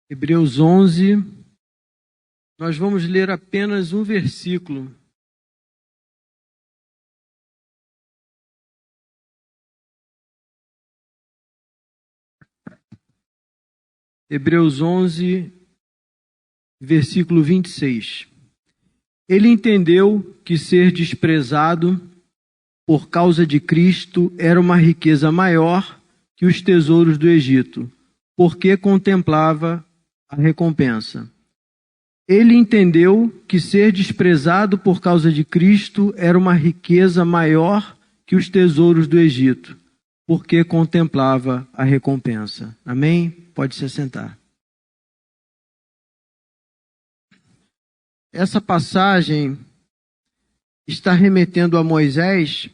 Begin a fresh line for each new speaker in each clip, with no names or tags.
Hebreus 11, nós vamos ler apenas um versículo. Hebreus 11, versículo 26. Ele entendeu que ser desprezado por causa de Cristo era uma riqueza maior que os tesouros do Egito, porque contemplava a recompensa. Ele entendeu que ser desprezado por causa de Cristo era uma riqueza maior que os tesouros do Egito, porque contemplava a recompensa. Amém? Pode se assentar. Essa passagem está remetendo a Moisés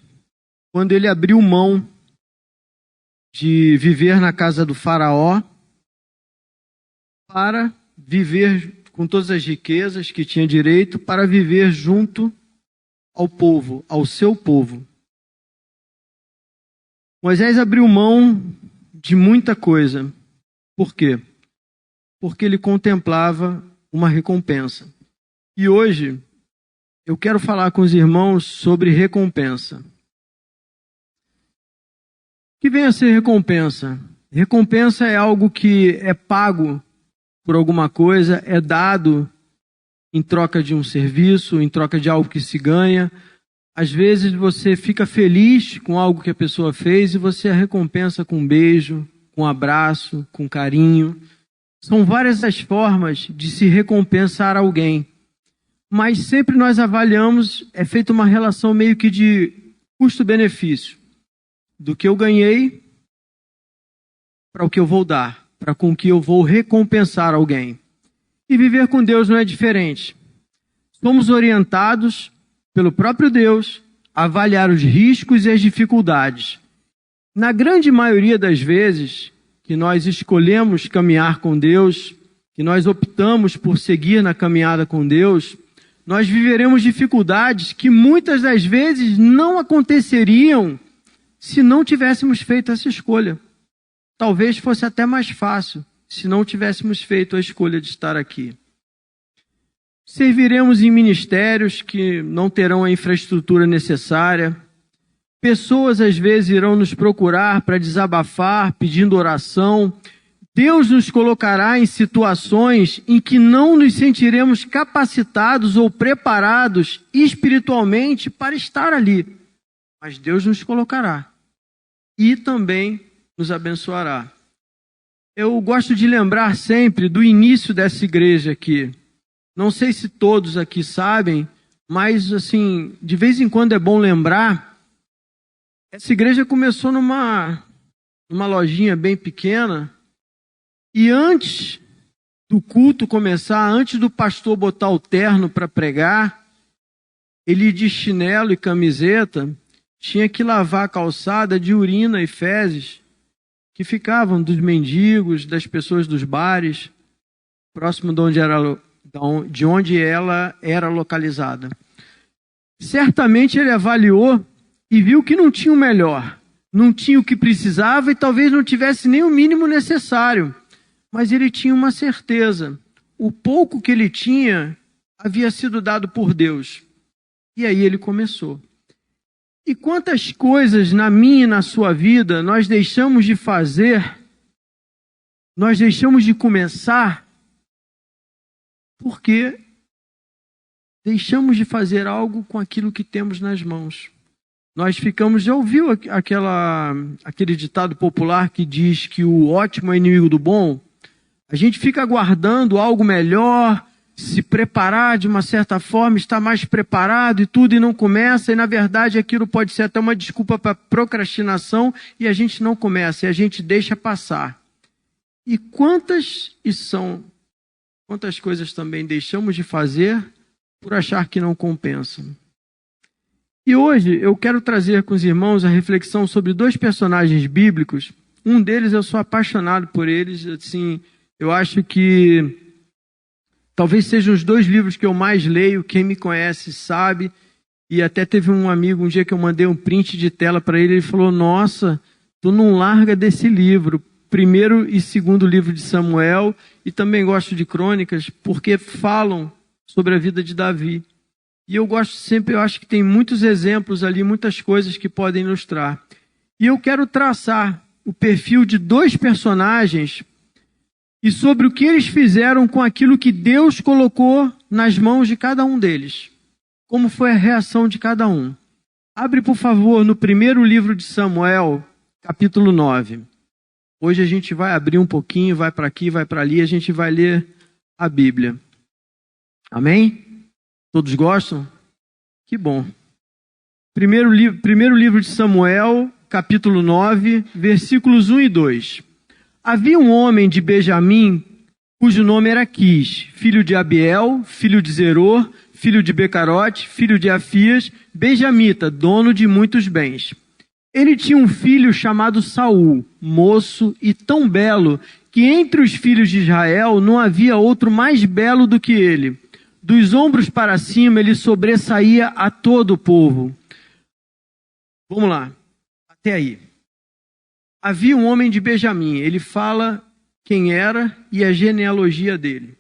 quando ele abriu mão de viver na casa do faraó para viver com todas as riquezas que tinha direito, para viver junto ao povo, ao seu povo. Moisés abriu mão de muita coisa. Por quê? Porque ele contemplava uma recompensa. E hoje eu quero falar com os irmãos sobre recompensa. O que vem a ser recompensa? Recompensa é algo que é pago por alguma coisa, é dado em troca de um serviço, em troca de algo que se ganha. Às vezes você fica feliz com algo que a pessoa fez e você a recompensa com um beijo, com um abraço, com carinho. São várias as formas de se recompensar alguém. Mas sempre nós avaliamos, é feita uma relação meio que de custo-benefício. Do que eu ganhei para o que eu vou dar, para com que eu vou recompensar alguém. E viver com Deus não é diferente. Somos orientados pelo próprio Deus a avaliar os riscos e as dificuldades. Na grande maioria das vezes que nós escolhemos caminhar com Deus, que nós optamos por seguir na caminhada com Deus, nós viveremos dificuldades que muitas das vezes não aconteceriam se não tivéssemos feito essa escolha. Talvez fosse até mais fácil se não tivéssemos feito a escolha de estar aqui. Serviremos em ministérios que não terão a infraestrutura necessária. Pessoas às vezes irão nos procurar para desabafar, pedindo oração. Deus nos colocará em situações em que não nos sentiremos capacitados ou preparados espiritualmente para estar ali. Mas Deus nos colocará e também nos abençoará. Eu gosto de lembrar sempre do início dessa igreja aqui. Não sei se todos aqui sabem, mas assim, de vez em quando é bom lembrar. Essa igreja começou numa lojinha bem pequena. E antes do culto começar, antes do pastor botar o terno para pregar, ele de chinelo e camiseta tinha que lavar a calçada de urina e fezes que ficavam dos mendigos, das pessoas dos bares, próximo de onde ela era localizada. Certamente ele avaliou e viu que não tinha o melhor, não tinha o que precisava e talvez não tivesse nem o mínimo necessário. Mas ele tinha uma certeza. O pouco que ele tinha havia sido dado por Deus. E aí ele começou. E quantas coisas na minha e na sua vida nós deixamos de fazer, nós deixamos de começar, porque deixamos de fazer algo com aquilo que temos nas mãos. Nós ficamos, já ouviu aquele ditado popular que diz que o ótimo é inimigo do bom? A gente fica aguardando algo melhor, se preparar de uma certa forma, estar mais preparado e tudo, e não começa. E na verdade aquilo pode ser até uma desculpa para procrastinação e a gente não começa, e a gente deixa passar. E quantas coisas também deixamos de fazer por achar que não compensam. E hoje eu quero trazer com os irmãos a reflexão sobre dois personagens bíblicos. Um deles eu sou apaixonado por eles, assim. Eu acho que talvez sejam os dois livros que eu mais leio. Quem me conhece sabe. E até teve um amigo, um dia que eu mandei um print de tela para ele, ele falou, nossa, tu não larga desse livro. primeiro e segundo livro de Samuel, e também gosto de Crônicas, porque falam sobre a vida de Davi. E eu acho que tem muitos exemplos ali, muitas coisas que podem ilustrar. E eu quero traçar o perfil de dois personagens e sobre o que eles fizeram com aquilo que Deus colocou nas mãos de cada um deles. Como foi a reação de cada um. Abre, por favor, no primeiro livro de Samuel, capítulo 9. Hoje a gente vai abrir um pouquinho, vai para aqui, vai para ali, a gente vai ler a Bíblia. Amém? Todos gostam? Que bom. Primeiro livro de Samuel, capítulo 9, versículos 1 e 2. Havia um homem de Benjamim, cujo nome era Quis, filho de Abiel, filho de Zeror, filho de Becarote, filho de Afias, benjamita, dono de muitos bens. Ele tinha um filho chamado Saul, moço e tão belo, que entre os filhos de Israel não havia outro mais belo do que ele. Dos ombros para cima ele sobressaía a todo o povo. Vamos lá, até aí. Havia um homem de Benjamim, ele fala quem era e a genealogia dele.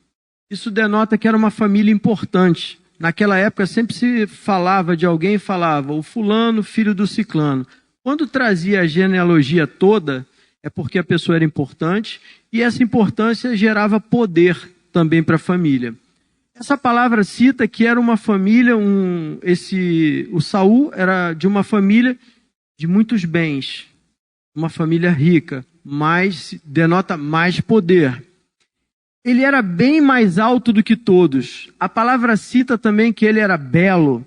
Isso denota que era uma família importante. Naquela época sempre se falava de alguém, falava o fulano, filho do ciclano. Quando trazia a genealogia toda, é porque a pessoa era importante e essa importância gerava poder também para a família. Essa palavra cita que era uma família, o Saul era de uma família de muitos bens, uma família rica, mas denota mais poder. Ele era bem mais alto do que todos. A palavra cita também que ele era belo.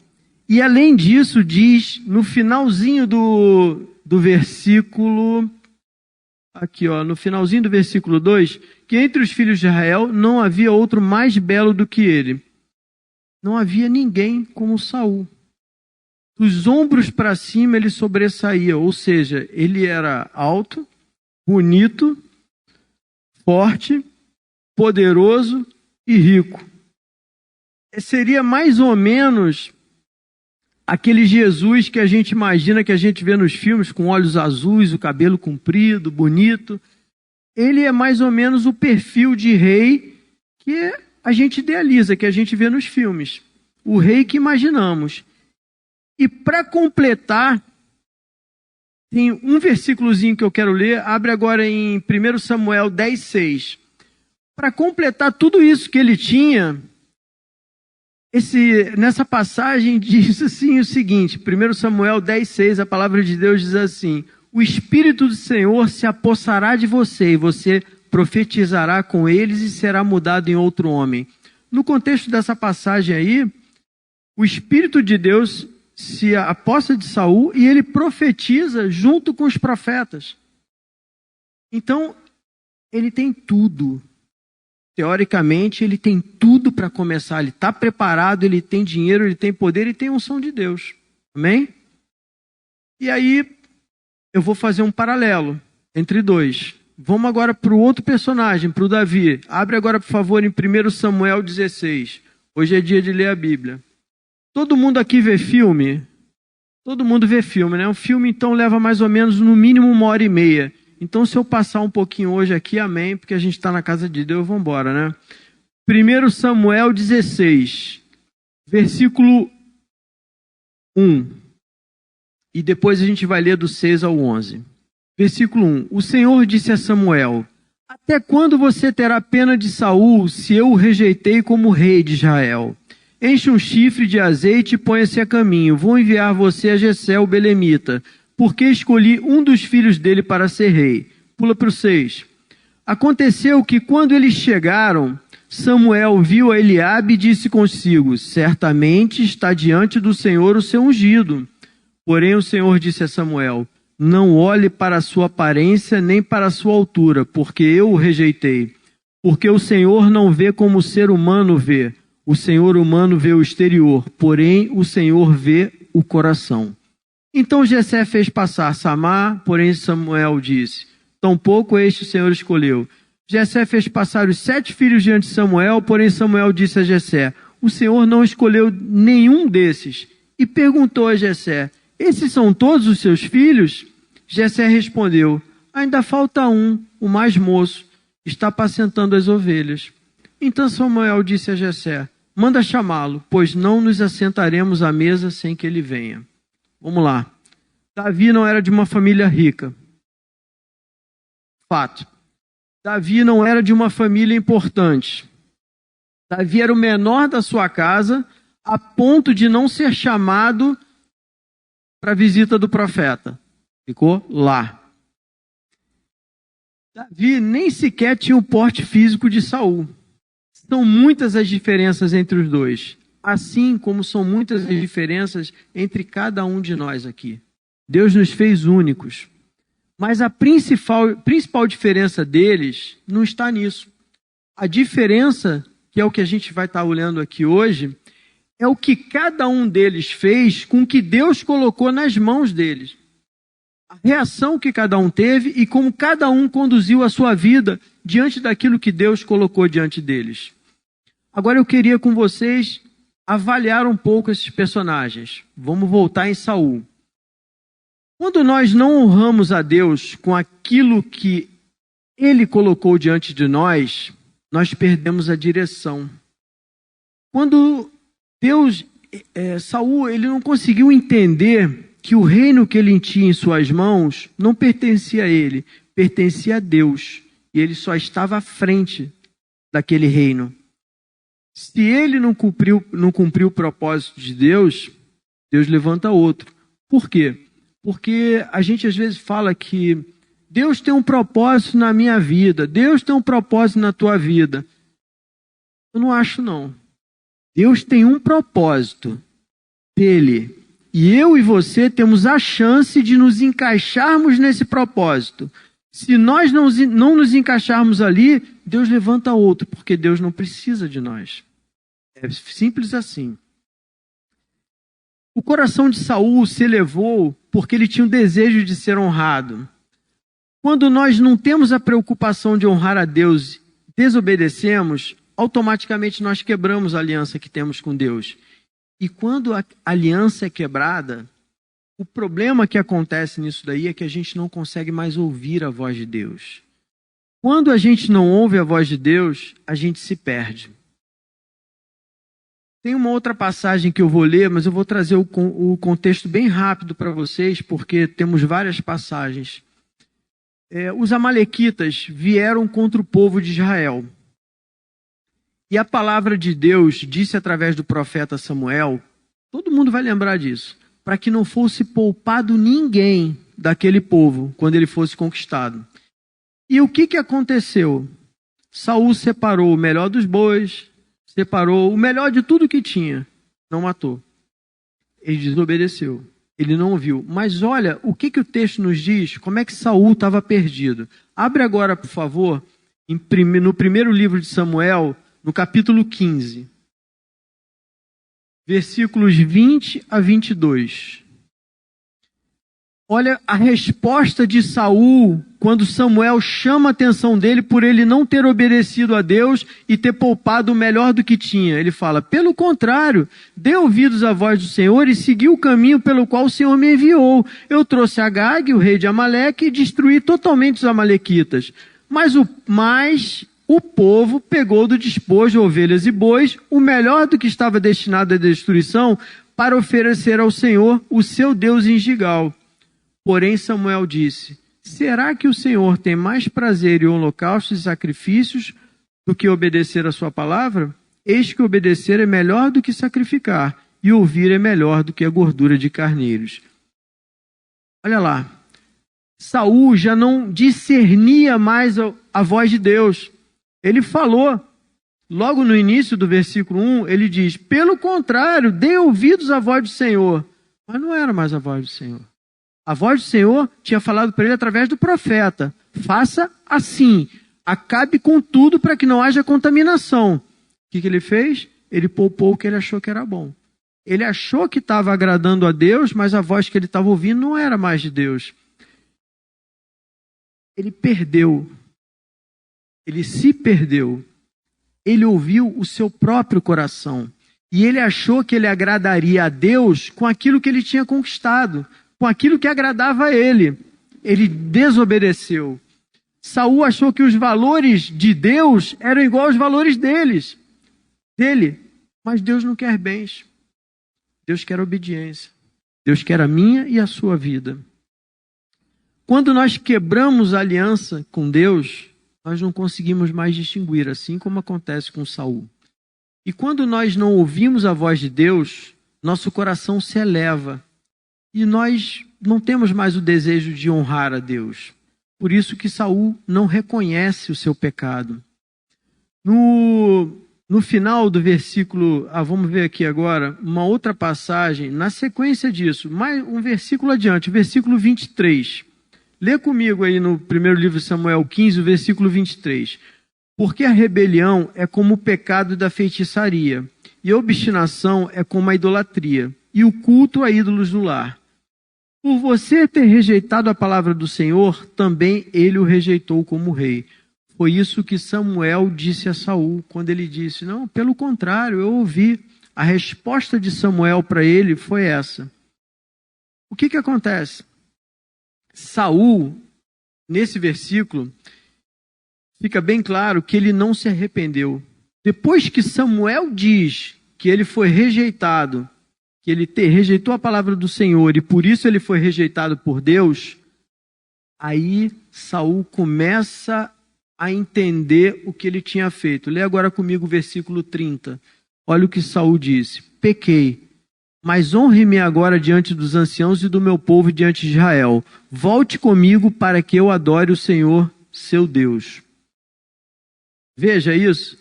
E além disso diz no finalzinho do versículo, aqui ó, no finalzinho do versículo 2, que entre os filhos de Israel não havia outro mais belo do que ele. Não havia ninguém como Saul. Dos ombros para cima ele sobressaía, ou seja, ele era alto, bonito, forte, poderoso e rico. Seria mais ou menos aquele Jesus que a gente imagina, que a gente vê nos filmes, com olhos azuis, o cabelo comprido, bonito. Ele é mais ou menos o perfil de rei que a gente idealiza, que a gente vê nos filmes. O rei que imaginamos. E para completar, tem um versículozinho que eu quero ler, abre agora em 1 Samuel 10:6. Para completar tudo isso que ele tinha, nessa passagem diz assim o seguinte, 1 Samuel 10:6, a palavra de Deus diz assim: o Espírito do Senhor se apossará de você, e você profetizará com eles e será mudado em outro homem. No contexto dessa passagem aí, o Espírito de Deus se aposta de Saul e ele profetiza junto com os profetas. Então, ele tem tudo. Teoricamente, ele tem tudo para começar. Ele está preparado, ele tem dinheiro, ele tem poder e tem unção de Deus. Amém? E aí, eu vou fazer um paralelo entre dois. Vamos agora para o outro personagem, para o Davi. Abre agora, por favor, em 1 Samuel 16. Hoje é dia de ler a Bíblia. Todo mundo aqui vê filme? Todo mundo vê filme, né? Um filme, então, leva mais ou menos, no mínimo, 1h30. Então, se eu passar um pouquinho hoje aqui, amém, porque a gente está na casa de Deus, vamos embora, né? 1 Samuel 16, versículo 1. E depois a gente vai ler do 6 ao 11. Versículo 1. O Senhor disse a Samuel: até quando você terá pena de Saul, se eu o rejeitei como rei de Israel? Enche um chifre de azeite e ponha-se a caminho. Vou enviar você a Jessé, o belemita, porque escolhi um dos filhos dele para ser rei. Pula para o 6. Aconteceu que quando eles chegaram, Samuel viu a Eliabe e disse consigo: certamente está diante do Senhor o seu ungido. Porém o Senhor disse a Samuel: não olhe para a sua aparência nem para a sua altura, porque eu o rejeitei. Porque o Senhor não vê como o ser humano vê. O Senhor humano vê o exterior, porém o Senhor vê o coração. Então Jessé fez passar Samar, porém Samuel disse: tampouco este o Senhor escolheu. Jessé fez passar os 7 filhos diante de Samuel, porém Samuel disse a Jessé: o Senhor não escolheu nenhum desses. E perguntou a Jessé: esses são todos os seus filhos? Jessé respondeu: Ainda falta um, o mais moço, está apacentando as ovelhas. Então Samuel disse a Jessé: manda chamá-lo, pois não nos assentaremos à mesa sem que ele venha. Vamos lá. Davi não era de uma família rica. Fato. Davi não era de uma família importante. Davi era o menor da sua casa, a ponto de não ser chamado para a visita do profeta. Ficou lá. Davi nem sequer tinha o porte físico de Saul. São muitas as diferenças entre os dois, assim como são muitas as diferenças entre cada um de nós aqui. Deus nos fez únicos, mas a principal diferença deles não está nisso. A diferença, que é o que a gente vai estar olhando aqui hoje, é o que cada um deles fez com o que Deus colocou nas mãos deles. A reação que cada um teve e como cada um conduziu a sua vida diante daquilo que Deus colocou diante deles. Agora eu queria com vocês avaliar um pouco esses personagens. Vamos voltar em Saul. Quando nós não honramos a Deus com aquilo que Ele colocou diante de nós, nós perdemos a direção. Quando Saul, ele não conseguiu entender que o reino que ele tinha em suas mãos não pertencia a ele, pertencia a Deus. E ele só estava à frente daquele reino. Se ele não cumpriu o propósito de Deus, Deus levanta outro. Por quê? Porque a gente às vezes fala que Deus tem um propósito na minha vida, Deus tem um propósito na tua vida. Eu não acho, não. Deus tem um propósito dele. E eu e você temos a chance de nos encaixarmos nesse propósito. Se nós não nos encaixarmos ali, Deus levanta outro, porque Deus não precisa de nós. É simples assim. O coração de Saul se elevou porque ele tinha o desejo de ser honrado. Quando nós não temos a preocupação de honrar a Deus, desobedecemos, automaticamente nós quebramos a aliança que temos com Deus. E quando a aliança é quebrada, o problema que acontece nisso daí é que a gente não consegue mais ouvir a voz de Deus. Quando a gente não ouve a voz de Deus, a gente se perde. Tem uma outra passagem que eu vou ler, mas eu vou trazer o contexto bem rápido para vocês, porque temos várias passagens. Os amalequitas vieram contra o povo de Israel. E a palavra de Deus disse através do profeta Samuel, todo mundo vai lembrar disso, para que não fosse poupado ninguém daquele povo quando ele fosse conquistado. E o que aconteceu? Saul separou o melhor dos bois, separou o melhor de tudo que tinha, não matou. Ele desobedeceu, ele não ouviu. Mas olha, o que o texto nos diz? Como é que Saul estava perdido? Abre agora, por favor, no primeiro livro de Samuel, no capítulo 15, versículos 20 a 22. Olha a resposta de Saul quando Samuel chama a atenção dele por ele não ter obedecido a Deus e ter poupado o melhor do que tinha. Ele fala: pelo contrário, dê ouvidos à voz do Senhor e segui o caminho pelo qual o Senhor me enviou. Eu trouxe Agag, o rei de Amaleque, e destruí totalmente os amalequitas. Mas o povo pegou do despojo ovelhas e bois, o melhor do que estava destinado à destruição, para oferecer ao Senhor, o seu Deus, em Gigal. Porém Samuel disse: será que o Senhor tem mais prazer em holocaustos e sacrifícios do que obedecer a sua palavra? Eis que obedecer é melhor do que sacrificar, e ouvir é melhor do que a gordura de carneiros. Olha lá, Saul já não discernia mais a voz de Deus. Ele falou, logo no início do versículo 1, ele diz: pelo contrário, dê ouvidos à voz do Senhor. Mas não era mais a voz do Senhor. A voz do Senhor tinha falado para ele através do profeta: faça assim, acabe com tudo para que não haja contaminação. O que ele fez? Ele poupou o que ele achou que era bom. Ele achou que estava agradando a Deus, mas a voz que ele estava ouvindo não era mais de Deus. Ele perdeu. Ele se perdeu. Ele ouviu o seu próprio coração. E ele achou que ele agradaria a Deus com aquilo que ele tinha conquistado, com aquilo que agradava a ele. ele desobedeceu. Saul achou que os valores de Deus eram igual aos valores dele. Mas Deus não quer bens. Deus quer obediência. Deus quer a minha e a sua vida. Quando nós quebramos a aliança com Deus, nós não conseguimos mais distinguir, assim como acontece com Saul. E quando nós não ouvimos a voz de Deus, nosso coração se eleva e nós não temos mais o desejo de honrar a Deus. Por isso que Saul não reconhece o seu pecado. No final do versículo, vamos ver aqui agora, uma outra passagem, na sequência disso, mais um versículo adiante, versículo 23. Lê comigo aí no primeiro livro de Samuel 15, o versículo 23. Porque a rebelião é como o pecado da feitiçaria, e a obstinação é como a idolatria, e o culto a ídolos no lar. Por você ter rejeitado a palavra do Senhor, também ele o rejeitou como rei. Foi isso que Samuel disse a Saul, quando ele disse, não, pelo contrário, eu ouvi. A resposta de Samuel para ele foi essa. O que acontece? Saul, nesse versículo, fica bem claro que ele não se arrependeu. Depois que Samuel diz que ele foi rejeitado, que ele rejeitou a palavra do Senhor e por isso ele foi rejeitado por Deus, aí Saul começa a entender o que ele tinha feito. Lê agora comigo o versículo 30. Olha o que Saul disse. Pequei, mas honre-me agora diante dos anciãos e do meu povo e diante de Israel. Volte comigo para que eu adore o Senhor, seu Deus. Veja isso.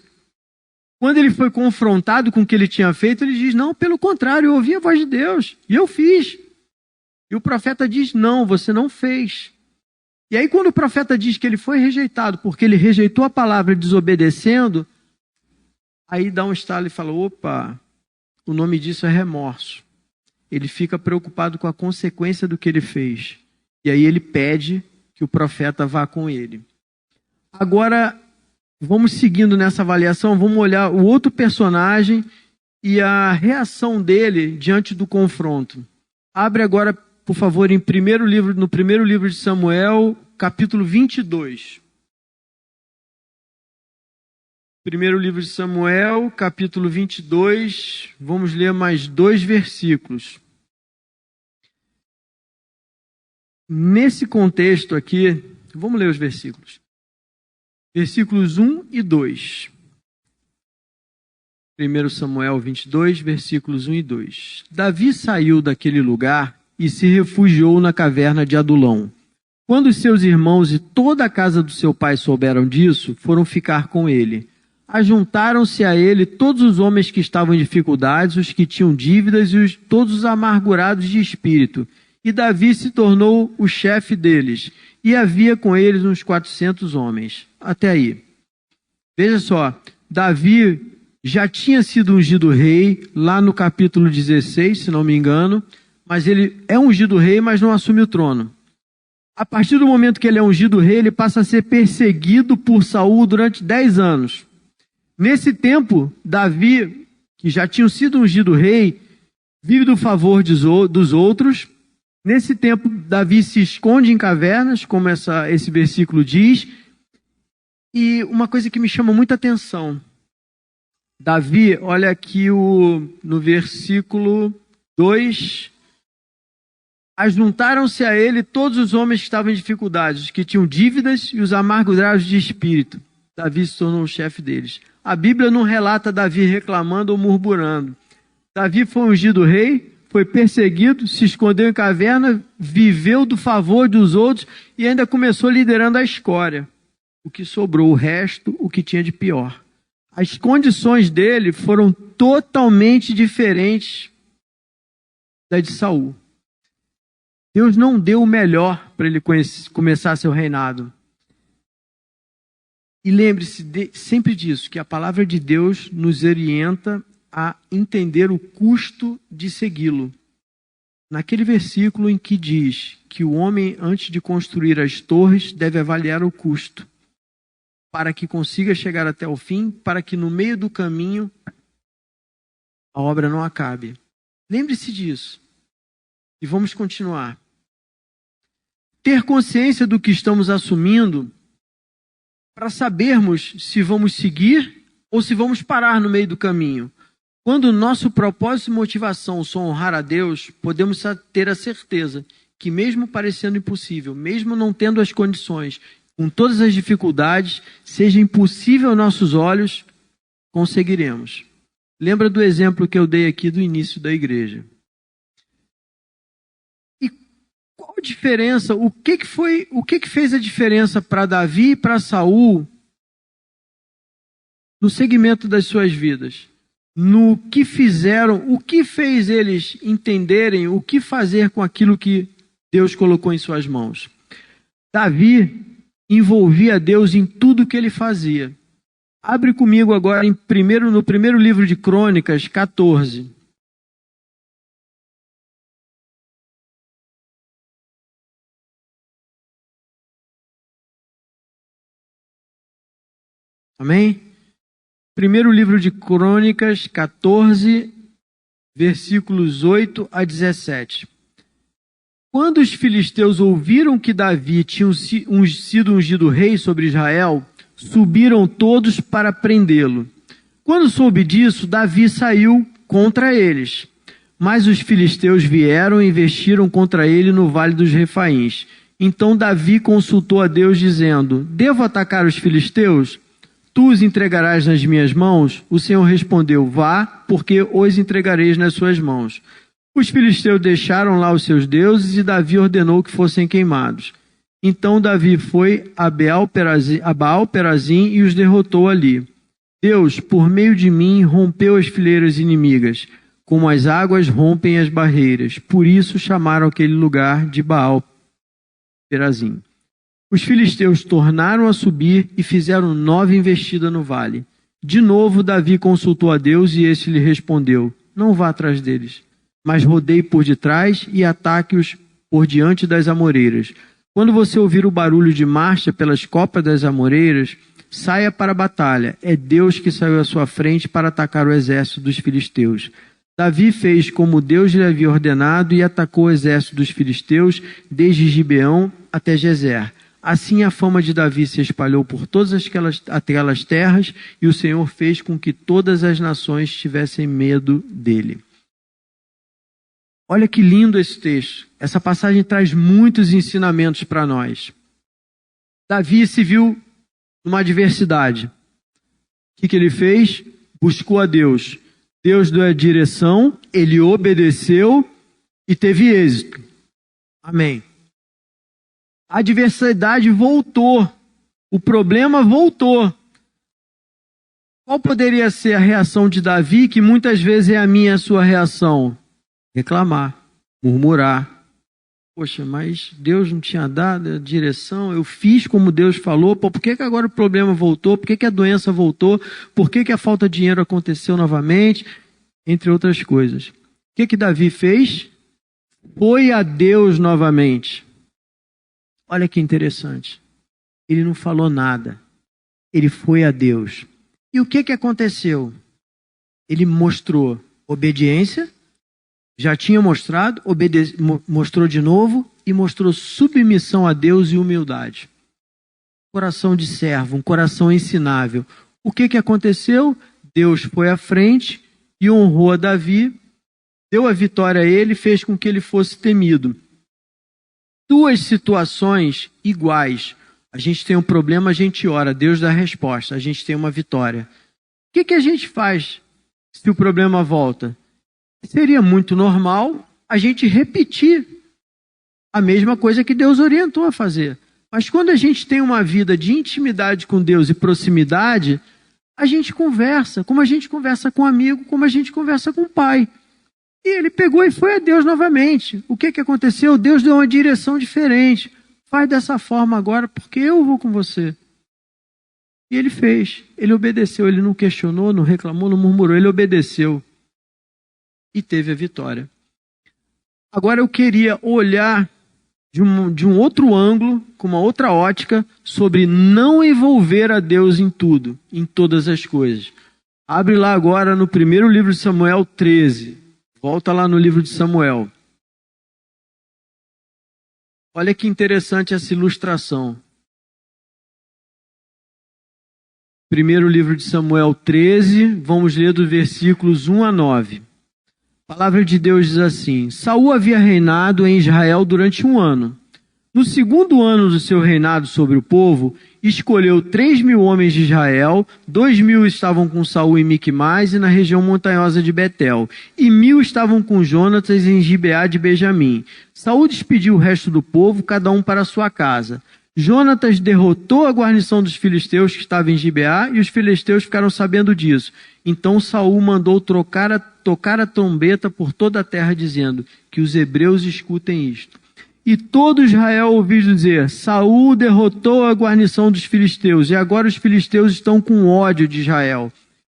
Quando ele foi confrontado com o que ele tinha feito, ele diz, não, pelo contrário, eu ouvi a voz de Deus e eu fiz. E o profeta diz, não, você não fez. E aí quando o profeta diz que ele foi rejeitado porque ele rejeitou a palavra desobedecendo, aí dá um estalo e fala, opa, o nome disso é remorso. Ele fica preocupado com a consequência do que ele fez. E aí ele pede que o profeta vá com ele. Agora, vamos seguindo nessa avaliação, vamos olhar o outro personagem e a reação dele diante do confronto. Abre agora, por favor, no primeiro livro de Samuel, capítulo 22. Primeiro livro de Samuel, capítulo 22, vamos ler mais 2 versículos. Nesse contexto aqui, vamos ler os versículos. Versículos 1 e 2. 1 Samuel 22, versículos 1 e 2. Davi saiu daquele lugar e se refugiou na caverna de Adulão. Quando os seus irmãos e toda a casa do seu pai souberam disso, foram ficar com ele. Ajuntaram-se a ele todos os homens que estavam em dificuldades, os que tinham dívidas e todos os amargurados de espírito. E Davi se tornou o chefe deles. E havia com eles uns 400 homens. Até aí. Veja só, Davi já tinha sido ungido rei, lá no capítulo 16, se não me engano, mas ele é ungido rei, mas não assume o trono. A partir do momento que ele é ungido rei, ele passa a ser perseguido por Saul durante 10 anos. Nesse tempo, Davi, que já tinha sido ungido rei, vive do favor dos outros. Nesse tempo, Davi se esconde em cavernas, como esse versículo diz. E uma coisa que me chama muita atenção. Davi, olha aqui no versículo 2. Ajuntaram-se a ele todos os homens que estavam em dificuldades, os que tinham dívidas e os amargurados de espírito. Davi se tornou o chefe deles. A Bíblia não relata Davi reclamando ou murmurando. Davi foi ungido rei, foi perseguido, se escondeu em caverna, viveu do favor dos outros e ainda começou liderando a escória. O que sobrou, o resto, o que tinha de pior. As condições dele foram totalmente diferentes das de Saul. Deus não deu o melhor para ele começar seu reinado. E lembre-se sempre disso, que a palavra de Deus nos orienta a entender o custo de segui-lo. Naquele versículo em que diz que o homem, antes de construir as torres, deve avaliar o custo, para que consiga chegar até o fim, para que no meio do caminho a obra não acabe. Lembre-se disso. E vamos continuar. ter consciência do que estamos assumindo para sabermos se vamos seguir ou se vamos parar no meio do caminho. Quando o nosso propósito e motivação são honrar a Deus, podemos ter a certeza que mesmo parecendo impossível, mesmo não tendo as condições, com todas as dificuldades, seja impossível aos nossos olhos, conseguiremos. Lembra do exemplo que eu dei aqui do início da igreja. E qual a diferença? O que fez a diferença para Davi e para Saul no segmento das suas vidas? No que fizeram, o que fez eles entenderem o que fazer com aquilo que Deus colocou em suas mãos? Davi envolvia Deus em tudo que ele fazia. Abre comigo agora no primeiro livro de Crônicas, 14. Amém? Primeiro livro de Crônicas, 14, versículos 8 a 17. Quando os filisteus ouviram que Davi tinha sido ungido rei sobre Israel, subiram todos para prendê-lo. Quando soube disso, Davi saiu contra eles. Mas os filisteus vieram e investiram contra ele no vale dos Refaíns. Então Davi consultou a Deus, dizendo: devo atacar os filisteus? Tu os entregarás nas minhas mãos? O Senhor respondeu: vá, porque os entregareis nas suas mãos. Os filisteus deixaram lá os seus deuses e Davi ordenou que fossem queimados. Então Davi foi a Baal-Perazim e os derrotou ali. Deus, por meio de mim, rompeu as fileiras inimigas, como as águas rompem as barreiras. Por isso chamaram aquele lugar de Baal-Perazim. Os filisteus tornaram a subir e fizeram nova investida no vale. De novo Davi consultou a Deus e este lhe respondeu: não vá atrás deles, mas rodeie por detrás e ataque-os por diante das amoreiras. Quando você ouvir o barulho de marcha pelas copas das amoreiras, saia para a batalha. É Deus que saiu à sua frente para atacar o exército dos filisteus. Davi fez como Deus lhe havia ordenado e atacou o exército dos filisteus desde Gibeão até Gezer. Assim a fama de Davi se espalhou por todas aquelas terras e o Senhor fez com que todas as nações tivessem medo dele. Olha que lindo esse texto. Essa passagem traz muitos ensinamentos para nós. Davi se viu numa adversidade. O que ele fez? Buscou a Deus. Deus deu a direção, ele obedeceu e teve êxito. Amém. A adversidade voltou. O problema voltou. Qual poderia ser a reação de Davi, que muitas vezes é a minha e a sua reação? Reclamar, murmurar. Poxa, mas Deus não tinha dado a direção, eu fiz como Deus falou, por que agora o problema voltou? Por que a doença voltou? Por que a falta de dinheiro aconteceu novamente? Entre outras coisas. O que Davi fez? Foi a Deus novamente. Olha que interessante. Ele não falou nada. Ele foi a Deus. E o que aconteceu? Ele mostrou obediência. Já tinha mostrado, mostrou de novo e mostrou submissão a Deus e humildade. Coração de servo, um coração ensinável. O que aconteceu? Deus foi à frente e honrou a Davi, deu a vitória a ele, fez com que ele fosse temido. Duas situações iguais. A gente tem um problema, a gente ora, Deus dá a resposta, a gente tem uma vitória. O que a gente faz se o problema volta? Seria muito normal a gente repetir a mesma coisa que Deus orientou a fazer. Mas quando a gente tem uma vida de intimidade com Deus e proximidade, a gente conversa, como a gente conversa com um amigo, como a gente conversa com o pai. E ele pegou e foi a Deus novamente. O que aconteceu? Deus deu uma direção diferente. Faz dessa forma agora, porque eu vou com você. E ele fez. Ele obedeceu, ele não questionou, não reclamou, não murmurou, ele obedeceu. E teve a vitória. Agora eu queria olhar de um outro ângulo, com uma outra ótica, sobre não envolver a Deus em tudo, em todas as coisas. Abre lá agora no primeiro livro de Samuel 13. Volta lá no livro de Samuel. Olha que interessante essa ilustração. Primeiro livro de Samuel 13, vamos ler dos versículos 1 a 9. A palavra de Deus diz assim: Saul havia reinado em Israel durante 1 ano. No segundo ano do seu reinado sobre o povo, escolheu 3.000 homens de Israel, 2.000 estavam com Saul em Miquimais e na região montanhosa de Betel, e 1.000 estavam com Jonatas em Gibeá de Benjamim. Saul despediu o resto do povo, cada um para a sua casa. Jonatas derrotou a guarnição dos filisteus que estava em Gibeá, e os filisteus ficaram sabendo disso. Então Saul mandou tocar a trombeta por toda a terra, dizendo: que os hebreus escutem isto. E todo Israel ouviu dizer: Saul derrotou a guarnição dos filisteus, e agora os filisteus estão com ódio de Israel.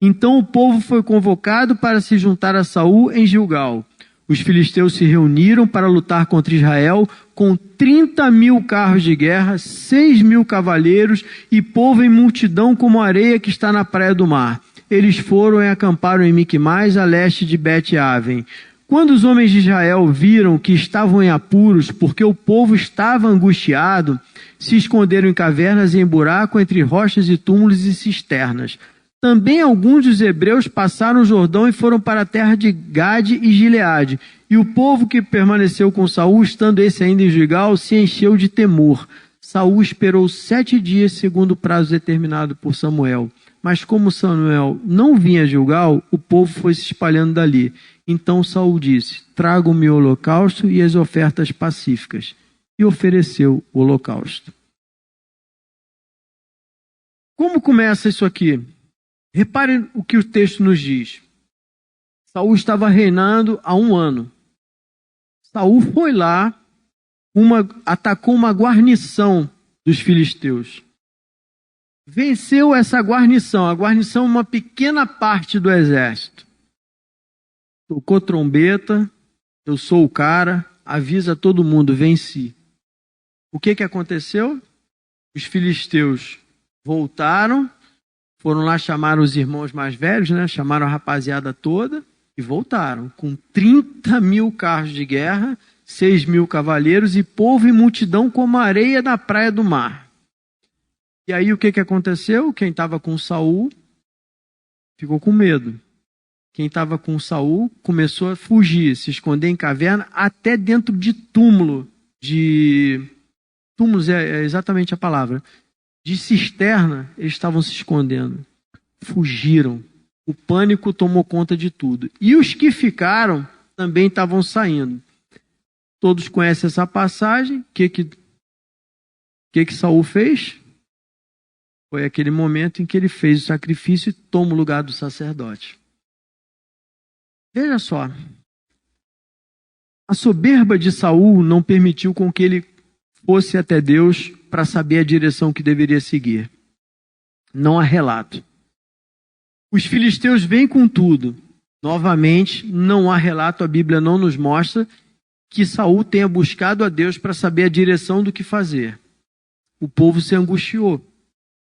Então o povo foi convocado para se juntar a Saul em Gilgal. Os filisteus se reuniram para lutar contra Israel com 30.000 carros de guerra, 6.000 cavaleiros e povo em multidão como a areia que está na praia do mar. Eles foram e acamparam em Miquimais, a leste de Bet-Aven. Quando os homens de Israel viram que estavam em apuros, porque o povo estava angustiado, se esconderam em cavernas e em buraco entre rochas e túmulos e cisternas. Também alguns dos hebreus passaram o Jordão e foram para a terra de Gade e Gileade. E o povo que permaneceu com Saul, estando esse ainda em Gilgal, se encheu de temor. Saul esperou 7 dias, segundo o prazo determinado por Samuel. Mas como Samuel não vinha a Gilgal, o povo foi se espalhando dali. Então Saul disse: tragam-me o holocausto e as ofertas pacíficas. E ofereceu o holocausto. Como começa isso aqui? Reparem o que o texto nos diz. Saul estava reinando há 1 ano. Saul foi lá, atacou uma guarnição dos filisteus. Venceu essa guarnição. A guarnição é uma pequena parte do exército. Tocou trombeta, eu sou o cara, avisa todo mundo, venci. O que aconteceu? Os filisteus voltaram, foram lá chamar os irmãos mais velhos, né? Chamaram a rapaziada toda e voltaram com 30.000 carros de guerra, 6.000 cavaleiros e povo e multidão como a areia da praia do mar. E aí o que aconteceu? Quem estava com Saul ficou com medo. Quem estava com Saul começou a fugir, se esconder em caverna, até dentro de túmulo. Túmulos é exatamente a palavra. De cisterna, eles estavam se escondendo. Fugiram. O pânico tomou conta de tudo. E os que ficaram também estavam saindo. Todos conhecem essa passagem. O que Saul fez? Foi aquele momento em que ele fez o sacrifício e toma o lugar do sacerdote. Veja só. A soberba de Saul não permitiu com que ele fosse até Deus para saber a direção que deveria seguir. Não há relato. Os filisteus vêm com tudo. Novamente, não há relato, a Bíblia não nos mostra que Saul tenha buscado a Deus para saber a direção do que fazer. O povo se angustiou.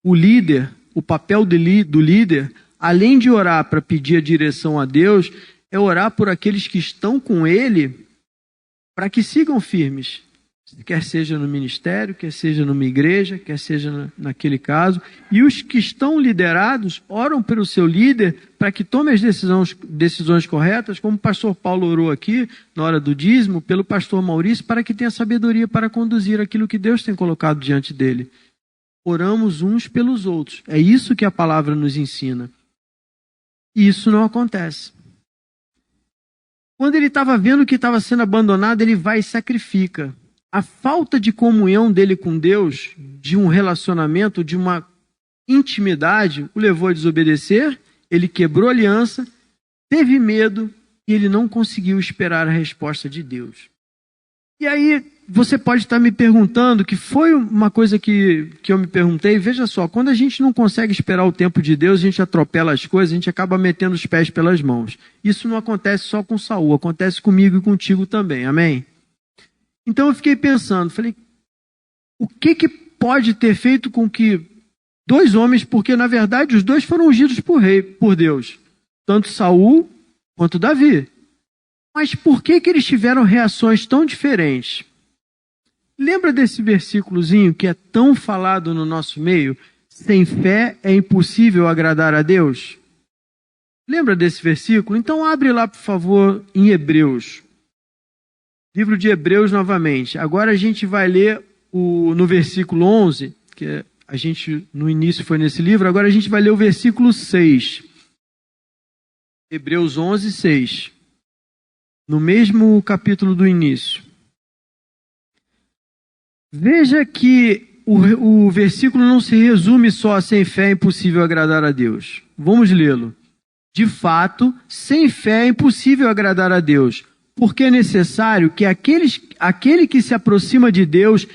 O líder, o papel do líder, além de orar para pedir a direção a Deus, é orar por aqueles que estão com ele para que sigam firmes. Quer seja no ministério, quer seja numa igreja, quer seja naquele caso. E os que estão liderados oram pelo seu líder para que tome as decisões corretas, como o pastor Paulo orou aqui, na hora do dízimo, pelo pastor Maurício, para que tenha sabedoria para conduzir aquilo que Deus tem colocado diante dele. Oramos uns pelos outros. É isso que a palavra nos ensina. E isso não acontece. Quando ele estava vendo que estava sendo abandonado, ele vai e sacrifica. A falta de comunhão dele com Deus, de um relacionamento, de uma intimidade, o levou a desobedecer, ele quebrou a aliança, teve medo e ele não conseguiu esperar a resposta de Deus. E aí você pode estar me perguntando, que foi uma coisa que eu me perguntei, veja só, quando a gente não consegue esperar o tempo de Deus, a gente atropela as coisas, a gente acaba metendo os pés pelas mãos. Isso não acontece só com Saul, acontece comigo e contigo também, amém? Então eu fiquei pensando, falei, o que pode ter feito com que 2 homens, porque na verdade os 2 foram ungidos por Deus, tanto Saul quanto Davi. Mas por que eles tiveram reações tão diferentes? Lembra desse versículozinho que é tão falado no nosso meio? Sem fé é impossível agradar a Deus? Lembra desse versículo? Então abre lá, por favor, em Hebreus. Livro de Hebreus novamente. Agora a gente vai ler no versículo 11, que a gente no início foi nesse livro, agora a gente vai ler o versículo 6. Hebreus 11, 6. No mesmo capítulo do início. Veja que o versículo não se resume só a sem fé é impossível agradar a Deus. Vamos lê-lo. De fato, sem fé é impossível agradar a Deus, porque é necessário que aquele que se aproxima de Deus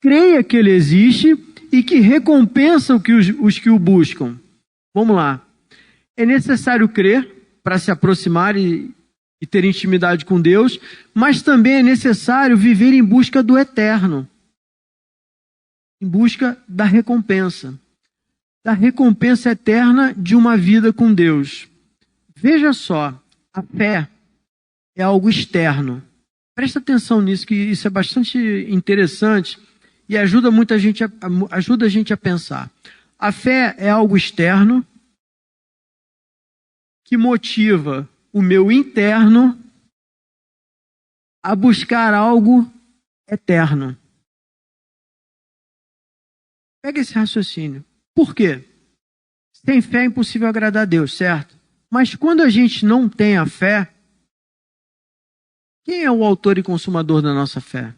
creia que Ele existe e que recompensa os que o buscam. Vamos lá. É necessário crer para se aproximar e ter intimidade com Deus, mas também é necessário viver em busca do eterno. Em busca da recompensa eterna de uma vida com Deus. Veja só, a fé é algo externo. Presta atenção nisso, que isso é bastante interessante e ajuda a gente a pensar. A fé é algo externo que motiva o meu interno a buscar algo eterno. Pega esse raciocínio. Por quê? Sem fé é impossível agradar a Deus, certo? Mas quando a gente não tem a fé, quem é o autor e consumador da nossa fé?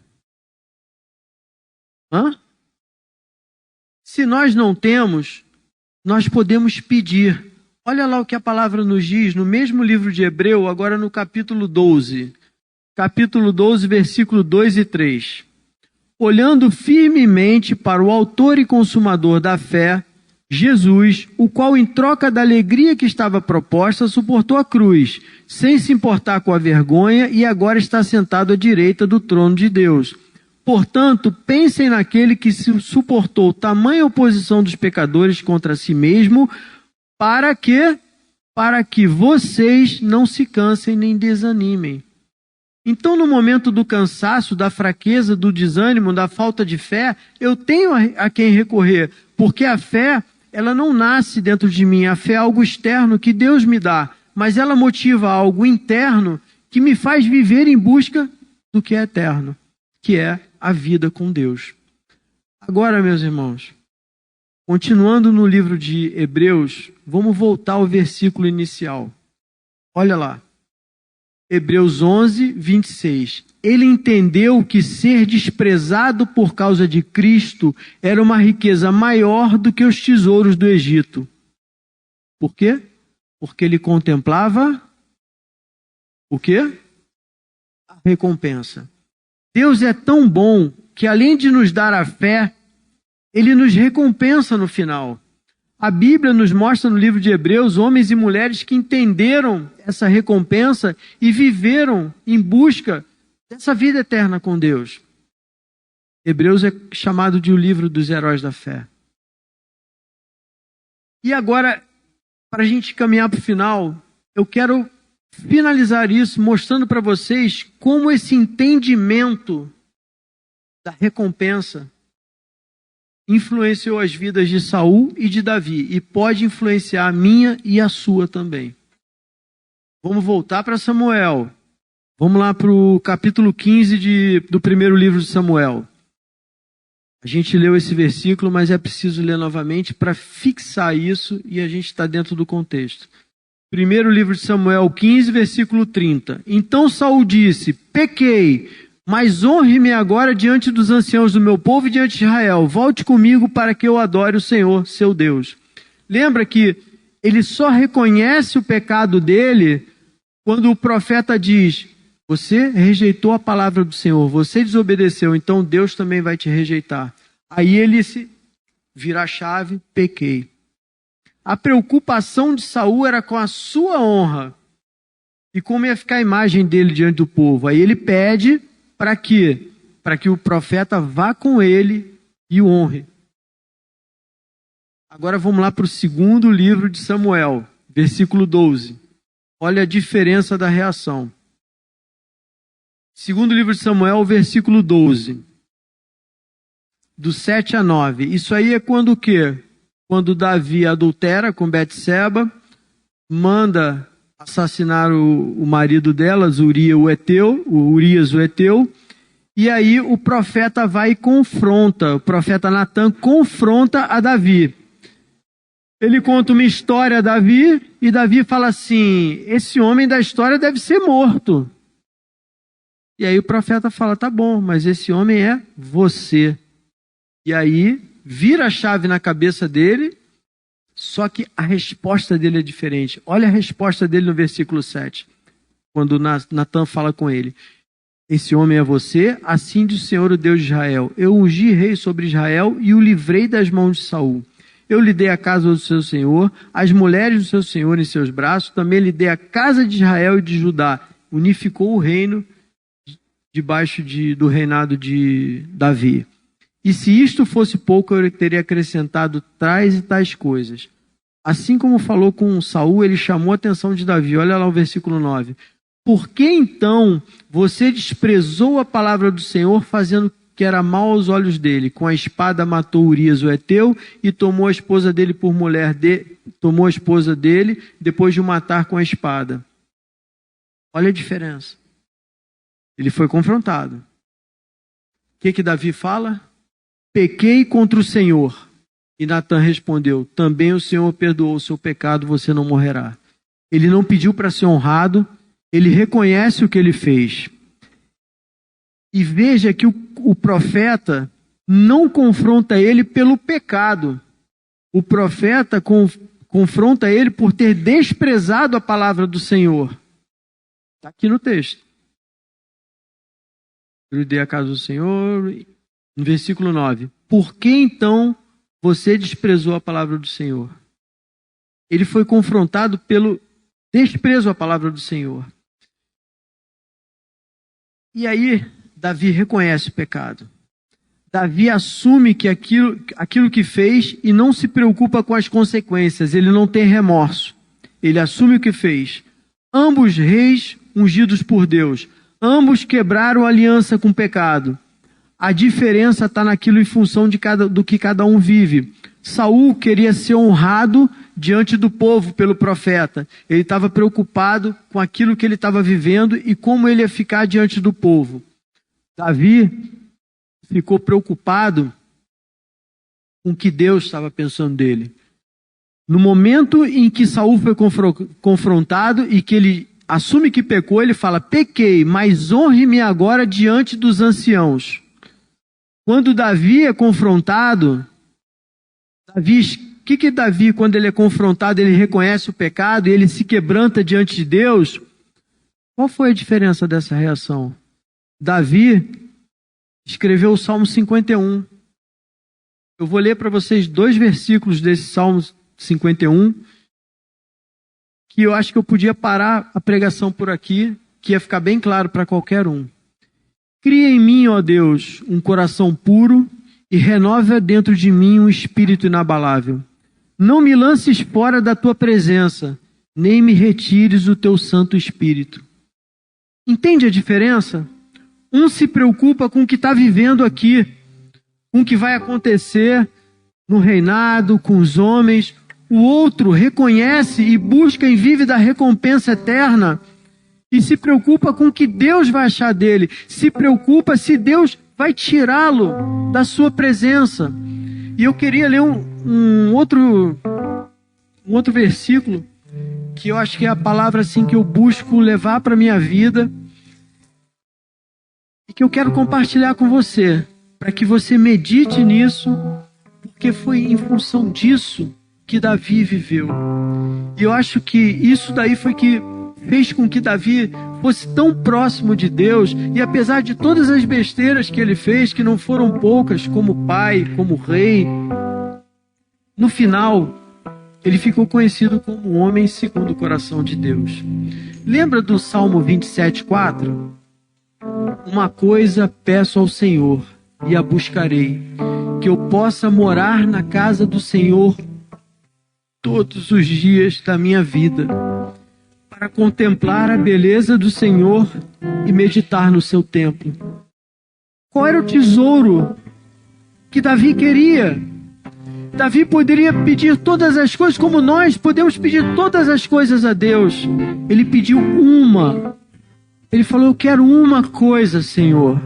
Se nós não temos, nós podemos pedir. Olha lá o que a palavra nos diz no mesmo livro de Hebreu, agora no capítulo 12. Capítulo 12, versículo 2 e 3. Olhando firmemente para o autor e consumador da fé, Jesus, o qual em troca da alegria que estava proposta, suportou a cruz, sem se importar com a vergonha, e agora está sentado à direita do trono de Deus. Portanto, pensem naquele que suportou tamanha oposição dos pecadores contra si mesmo, para que vocês não se cansem nem desanimem. Então, no momento do cansaço, da fraqueza, do desânimo, da falta de fé, eu tenho a quem recorrer, porque a fé, ela não nasce dentro de mim. A fé é algo externo que Deus me dá, mas ela motiva algo interno que me faz viver em busca do que é eterno, que é a vida com Deus. Agora, meus irmãos, continuando no livro de Hebreus, vamos voltar ao versículo inicial. Olha lá. Hebreus 11, 26. Ele entendeu que ser desprezado por causa de Cristo era uma riqueza maior do que os tesouros do Egito. Por quê? Porque ele contemplava o quê? A recompensa. Deus é tão bom que, além de nos dar a fé, Ele nos recompensa no final. A Bíblia nos mostra no livro de Hebreus homens e mulheres que entenderam essa recompensa e viveram em busca dessa vida eterna com Deus. Hebreus é chamado de o livro dos heróis da fé. E agora, para a gente caminhar para o final, eu quero finalizar isso mostrando para vocês como esse entendimento da recompensa influenciou as vidas de Saul e de Davi e pode influenciar a minha e a sua também. Vamos voltar para Samuel. Vamos lá para o capítulo 15 do primeiro livro de Samuel. A gente leu esse versículo, mas é preciso ler novamente para fixar isso e a gente está dentro do contexto. Primeiro livro de Samuel 15, versículo 30. Então Saul disse: pequei, mas honre-me agora diante dos anciãos do meu povo e diante de Israel. Volte comigo para que eu adore o Senhor, seu Deus. Lembra que ele só reconhece o pecado dele quando o profeta diz: você rejeitou a palavra do Senhor, você desobedeceu, então Deus também vai te rejeitar. Aí ele se vira a chave: pequei. A preocupação de Saul era com a sua honra e como ia ficar a imagem dele diante do povo. Aí ele pede para quê? Para que o profeta vá com ele e o honre. Agora vamos lá para o segundo livro de Samuel, versículo 12. Olha a diferença da reação. Segundo livro de Samuel, versículo 12. do 7 a 9. Isso aí é quando o quê? Quando Davi adultera com Betseba, manda assassinar o marido delas, Urias o Heteu, e aí o profeta vai e confronta, o profeta Natan confronta a Davi. Ele conta uma história a Davi, e Davi fala assim, esse homem da história deve ser morto. E aí o profeta fala, tá bom, mas esse homem é você. E aí vira a chave na cabeça dele, só que a resposta dele é diferente. Olha a resposta dele no versículo 7, quando Natan fala com ele. Esse homem é você, assim diz o Senhor, o Deus de Israel. Eu ungi rei sobre Israel e o livrei das mãos de Saul. Eu lhe dei a casa do seu senhor, as mulheres do seu senhor em seus braços, também lhe dei a casa de Israel e de Judá. Unificou o reino debaixo do reinado de Davi. E se isto fosse pouco, eu teria acrescentado tais e tais coisas. Assim como falou com Saul, ele chamou a atenção de Davi. Olha lá o versículo 9. Por que então você desprezou a palavra do Senhor, fazendo que era mal aos olhos dele? Com a espada matou Urias o Heteu e tomou a esposa dele por mulher tomou a esposa dele depois de o matar com a espada. Olha a diferença. Ele foi confrontado. O que Davi fala? Pequei contra o Senhor. E Natan respondeu, também o Senhor perdoou o seu pecado, você não morrerá. Ele não pediu para ser honrado, ele reconhece o que ele fez. E veja que o profeta não confronta ele pelo pecado. O profeta confronta ele por ter desprezado a palavra do Senhor. Está aqui no texto. Eu lhe dei a casa do Senhor. No versículo 9. Por que então você desprezou a palavra do Senhor? Ele foi confrontado pelo desprezo à palavra do Senhor. E aí, Davi reconhece o pecado. Davi assume que aquilo que fez e não se preocupa com as consequências. Ele não tem remorso. Ele assume o que fez. Ambos reis ungidos por Deus. Ambos quebraram a aliança com o pecado. A diferença está naquilo em função do que cada um vive. Saul queria ser honrado diante do povo pelo profeta. Ele estava preocupado com aquilo que ele estava vivendo e como ele ia ficar diante do povo. Davi ficou preocupado com o que Deus estava pensando dele. No momento em que Saul foi confrontado e que ele assume que pecou, ele fala, pequei, mas honre-me agora diante dos anciãos. Quando Davi é confrontado, Davi, quando ele é confrontado, ele reconhece o pecado e ele se quebranta diante de Deus. Qual foi a diferença dessa reação? Davi escreveu o Salmo 51. Eu vou ler para vocês 2 versículos desse Salmo 51, que eu acho que eu podia parar a pregação por aqui, que ia ficar bem claro para qualquer um. Cria em mim, ó Deus, um coração puro e renova dentro de mim um espírito inabalável. Não me lances fora da tua presença, nem me retires o teu Santo Espírito. Entende a diferença? Um se preocupa com o que está vivendo aqui, com o que vai acontecer no reinado, com os homens. O outro reconhece e busca e vive da recompensa eterna. E se preocupa com o que Deus vai achar dele. Se preocupa se Deus vai tirá-lo da sua presença. E eu queria ler um outro versículo, que eu acho que é a palavra assim, que eu busco levar para a minha vida. E que eu quero compartilhar com você. Para que você medite nisso. Porque foi em função disso que Davi viveu. E eu acho que isso daí foi que fez com que Davi fosse tão próximo de Deus, e apesar de todas as besteiras que ele fez, que não foram poucas, como pai, como rei, no final, ele ficou conhecido como um homem segundo o coração de Deus. Lembra do Salmo 27:4? Uma coisa peço ao Senhor, e a buscarei, que eu possa morar na casa do Senhor todos os dias da minha vida, para contemplar a beleza do Senhor e meditar no seu templo. Qual era o tesouro que Davi queria. Davi poderia pedir todas as coisas, como nós podemos pedir todas as coisas a Deus. Ele pediu uma. Ele falou, eu quero uma coisa, Senhor.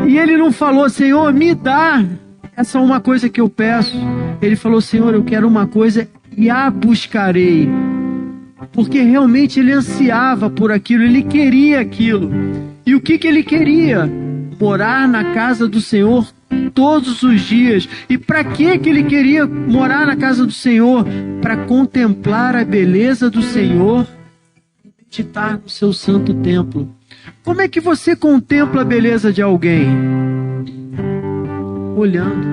E ele não falou, Senhor, me dá essa uma coisa que eu peço. Ele falou, Senhor, eu quero uma coisa e a buscarei. Porque realmente ele ansiava por aquilo, ele queria aquilo. E o que ele queria? Morar na casa do Senhor todos os dias. E para que ele queria morar na casa do Senhor? Para contemplar a beleza do Senhor, meditar no seu santo templo. Como é que você contempla a beleza de alguém? Olhando.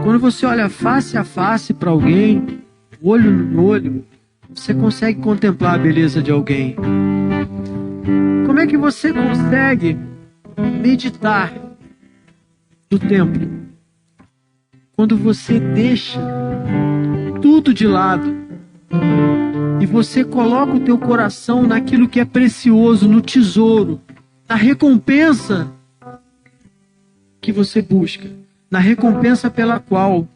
Quando você olha face a face para alguém, olho no olho, você consegue contemplar a beleza de alguém. Como é que você consegue meditar no templo? Quando você deixa tudo de lado e você coloca o teu coração naquilo que é precioso, no tesouro, na recompensa que você busca, na recompensa pela qual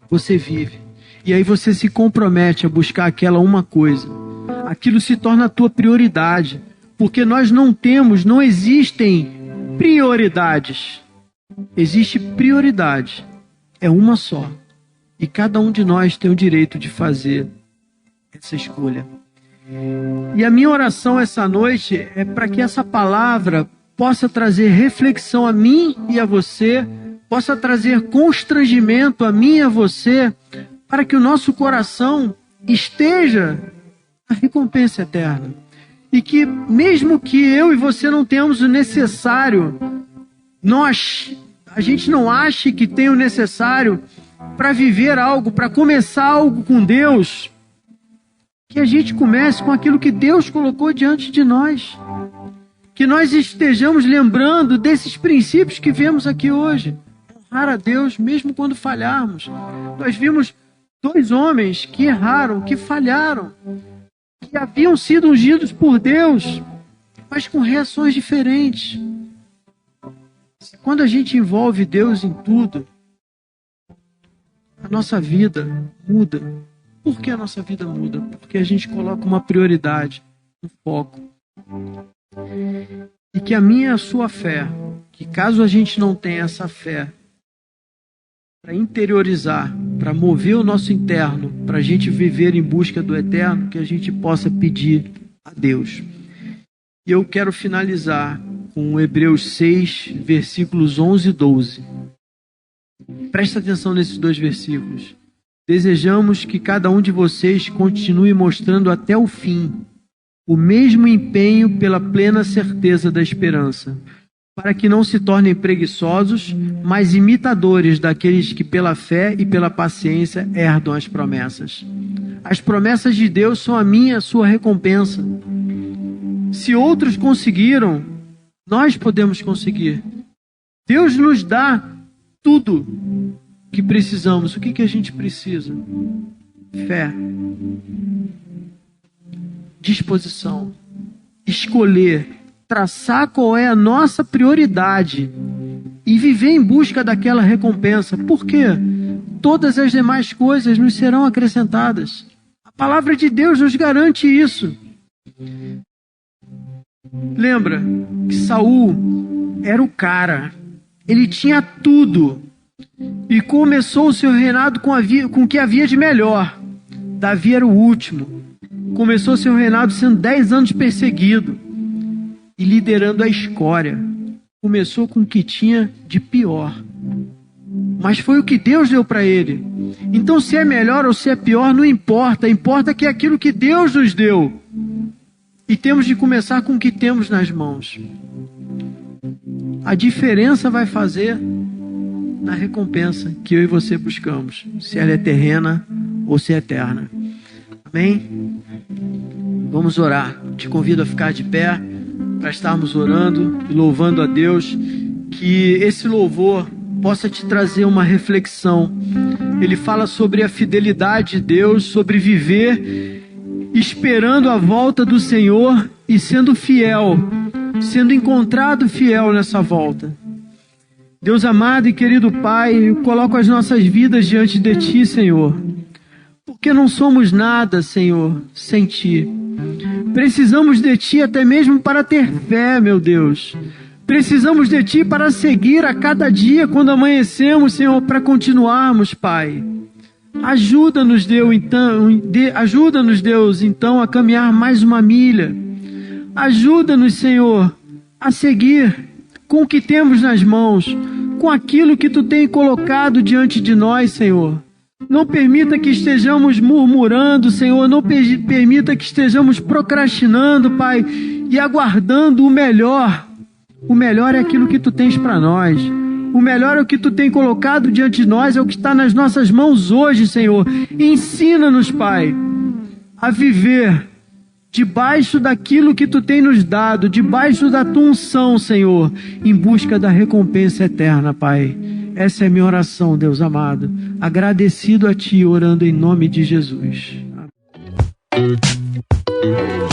você vive. E aí você se compromete a buscar aquela uma coisa. Aquilo se torna a tua prioridade. Porque nós não existem prioridades. Existe prioridade. É uma só. E cada um de nós tem o direito de fazer essa escolha. E a minha oração essa noite é para que essa palavra possa trazer reflexão a mim e a você, possa trazer constrangimento a mim e a você, para que o nosso coração esteja na recompensa eterna. E que mesmo que eu e você não tenhamos o necessário, a gente não ache que tem o necessário para viver algo, para começar algo com Deus, que a gente comece com aquilo que Deus colocou diante de nós. Que nós estejamos lembrando desses princípios que vemos aqui hoje. Honrar a Deus mesmo quando falharmos. Nós vimos 2 homens que erraram, que falharam, que haviam sido ungidos por Deus, mas com reações diferentes. Quando a gente envolve Deus em tudo, a nossa vida muda. Por que a nossa vida muda? Porque a gente coloca uma prioridade, um foco. E que a minha e a sua fé, que caso a gente não tenha essa fé, para interiorizar, para mover o nosso interno, para a gente viver em busca do eterno, que a gente possa pedir a Deus. E eu quero finalizar com Hebreus 6, versículos 11 e 12. Presta atenção nesses 2 versículos. Desejamos que cada um de vocês continue mostrando até o fim o mesmo empenho pela plena certeza da esperança, para que não se tornem preguiçosos, mas imitadores daqueles que pela fé e pela paciência herdam as promessas. As promessas de Deus são a minha e a sua recompensa. Se outros conseguiram, nós podemos conseguir. Deus nos dá tudo que precisamos. O que a gente precisa? Fé. Disposição. Escolher. Traçar qual é a nossa prioridade e viver em busca daquela recompensa. Por quê? Todas as demais coisas nos serão acrescentadas. A palavra de Deus nos garante isso. Lembra que Saul era o cara. Ele tinha tudo. E começou o seu reinado com o que havia de melhor. Davi era o último. Começou seu reinado sendo 10 anos perseguido e liderando a escória. Começou com o que tinha de pior. Mas foi o que Deus deu para ele. Então, se é melhor ou se é pior, não importa. Importa que é aquilo que Deus nos deu. E temos de começar com o que temos nas mãos. A diferença vai fazer na recompensa que eu e você buscamos. Se ela é terrena ou se é eterna. Amém? Vamos orar. Te convido a ficar de pé para estarmos orando e louvando a Deus. Que esse louvor possa te trazer uma reflexão. Ele fala sobre a fidelidade de Deus, sobre viver esperando a volta do Senhor e sendo fiel, sendo encontrado fiel nessa volta. Deus amado e querido Pai, eu coloco as nossas vidas diante de Ti, Senhor, porque não somos nada, Senhor, sem Ti. Precisamos de Ti até mesmo para ter fé, meu Deus. Precisamos de Ti para seguir a cada dia quando amanhecemos, Senhor, para continuarmos, Pai. Ajuda-nos, Deus, então, a caminhar mais uma milha. Ajuda-nos, Senhor, a seguir com o que temos nas mãos, com aquilo que Tu tem colocado diante de nós, Senhor. Não permita que estejamos murmurando, Senhor. Não permita que estejamos procrastinando, Pai, e aguardando o melhor. O melhor é aquilo que Tu tens para nós. O melhor é o que Tu tem colocado diante de nós, é o que está nas nossas mãos hoje, Senhor. Ensina-nos, Pai, a viver debaixo daquilo que Tu tem nos dado, debaixo da Tua unção, Senhor, em busca da recompensa eterna, Pai. Essa é a minha oração, Deus amado. Agradecido a Ti, orando em nome de Jesus. Amém.